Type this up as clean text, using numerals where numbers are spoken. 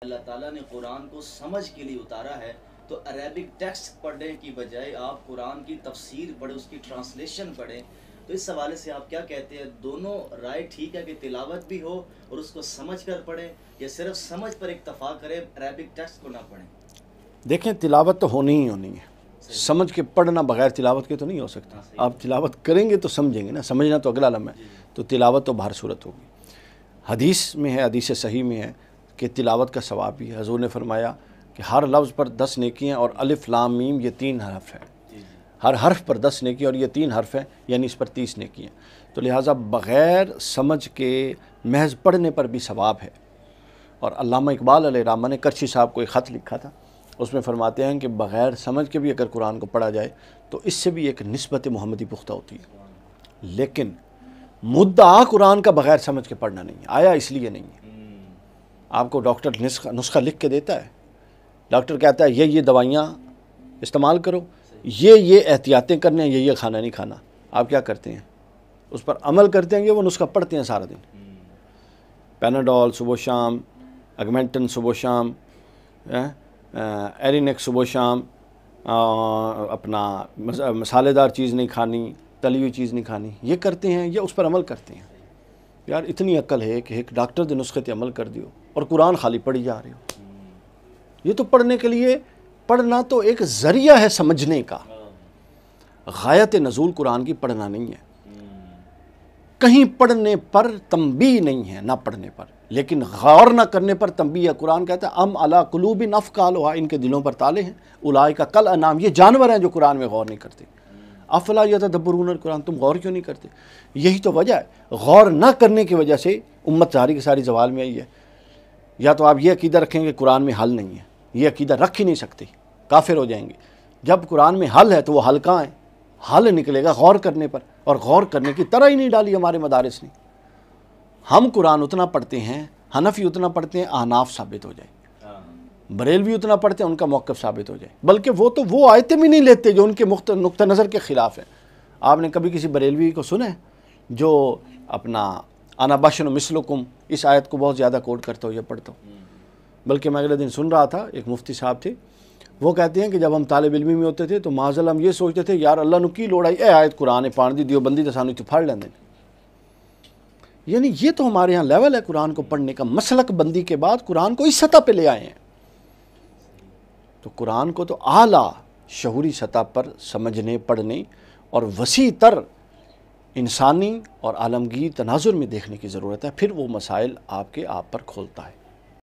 اللہ تعالیٰ نے قرآن کو سمجھ کے لیے اتارا ہے، تو عربک ٹیکسٹ پڑھنے کی بجائے آپ قرآن کی تفسیر پڑھیں، اس کی ٹرانسلیشن پڑھیں. تو اس حوالے سے آپ کیا کہتے ہیں؟ دونوں رائے ٹھیک ہے کہ تلاوت بھی ہو اور اس کو سمجھ کر پڑھیں، یا صرف سمجھ پر اکتفا کریں، عربک ٹیکسٹ کو نہ پڑھیں؟ دیکھیں، تلاوت تو ہونی ہی ہونی ہے. سمجھ کے پڑھنا بغیر تلاوت کے تو نہیں ہو سکتا. آپ تلاوت کریں گے تو سمجھیں گے نا، سمجھنا تو اگلا لمحہ ہے. تو تلاوت تو بہر صورت ہوگی. حدیث میں ہے، حدیث صحیح میں ہے کہ تلاوت کا ثواب بھی ہے. حضور نے فرمایا کہ ہر لفظ پر 10 نیکی ہیں، اور الف لام میم یہ 3 حرف ہیں. ہر حرف پر 10 نیکی، اور یہ 3 حرف ہیں، یعنی اس پر 30 نیکی ہیں. تو لہٰذا بغیر سمجھ کے محض پڑھنے پر بھی ثواب ہے. اور علامہ اقبال علیہ رحمہ نے کرچی صاحب کو ایک خط لکھا تھا، اس میں فرماتے ہیں کہ بغیر سمجھ کے بھی اگر قرآن کو پڑھا جائے تو اس سے بھی ایک نسبت محمدی پختہ ہوتی ہے. لیکن مدعا قرآن کا بغیر سمجھ کے پڑھنا نہیں ہے. آیا اس لیے نہیں ہے. آپ کو ڈاکٹر نسخہ لکھ کے دیتا ہے، ڈاکٹر کہتا ہے یہ دوائیاں استعمال کرو، یہ احتیاطیں کرنے ہیں، یہ کھانا نہیں کھانا. آپ کیا کرتے ہیں؟ اس پر عمل کرتے ہیں کہ وہ نسخہ پڑھتے ہیں سارا دن. پیناڈول صبح و شام، اگمنٹن صبح و شام، ایرینیک صبح و شام، اپنا مسالے دار چیز نہیں کھانی، تلی ہوئی چیز نہیں کھانی، یہ کرتے ہیں یا اس پر عمل کرتے ہیں؟ یار اتنی عقل ہے کہ ایک ڈاکٹر دے نسخے تے عمل کر دیو اور قرآن خالی پڑھی جا رہے ہو. یہ تو پڑھنے کے لیے، پڑھنا تو ایک ذریعہ ہے سمجھنے کا. غایت نزول قرآن کی پڑھنا نہیں ہے. کہیں پڑھنے پر تنبیہ نہیں ہے، نہ پڑھنے پر، لیکن غور نہ کرنے پر تنبیہ ہے. قرآن کہتا ہے ام علی قلوب اقفالھا، ان کے دلوں پر تالے ہیں. اولئک کالانعام، یہ جانور ہیں جو قرآن میں غور نہیں کرتے. افلا یتدبرون القرآن، تم غور کیوں نہیں کرتے؟ یہی تو وجہ ہے، غور نہ کرنے کی وجہ سے امت ساری کی ساری زوال میں آئی ہے. یا تو آپ یہ عقیدہ رکھیں کہ قرآن میں حل نہیں ہے، یہ عقیدہ رکھ ہی نہیں سکتے، کافر ہو جائیں گے. جب قرآن میں حل ہے تو وہ حل کہاں ہے؟ حل نکلے گا غور کرنے پر، اور غور کرنے کی طرح ہی نہیں ڈالی ہمارے مدارس نے. ہم قرآن اتنا پڑھتے ہیں، حنفی اتنا پڑھتے ہیں احناف ثابت ہو جائے، بریلوی اتنا پڑھتے ہیں ان کا موقف ثابت ہو جائے. بلکہ وہ آیتیں بھی نہیں لیتے جو ان کے نقطہ نظر کے خلاف ہیں. آپ نے کبھی کسی بریلوی کو سنا ہے جو اپنا انا بشر مثلکم اس آیت کو بہت زیادہ کوٹ کرتا ہو یا پڑھتا ہو؟ بلکہ میں اگلے دن سن رہا تھا، ایک مفتی صاحب تھے، وہ کہتے ہیں کہ جب ہم طالب علمی میں ہوتے تھے تو معاذ ہم یہ سوچتے تھے یار اللہ نو کی لوڑ آئی اے آیت قرآن پڑھ دی دیوبندی تے سانو پھڑ لیندے. یعنی یہ تو ہمارے ہاں لیول ہے قرآن کو پڑھنے کا. مسلک بندی کے بعد قرآن کو اس سطح پہ لے آئے ہیں. تو قرآن کو تو اعلیٰ شعوری سطح پر سمجھنے، پڑھنے اور وسیع تر انسانی اور عالمگیر تناظر میں دیکھنے کی ضرورت ہے. پھر وہ مسائل آپ پر کھولتا ہے.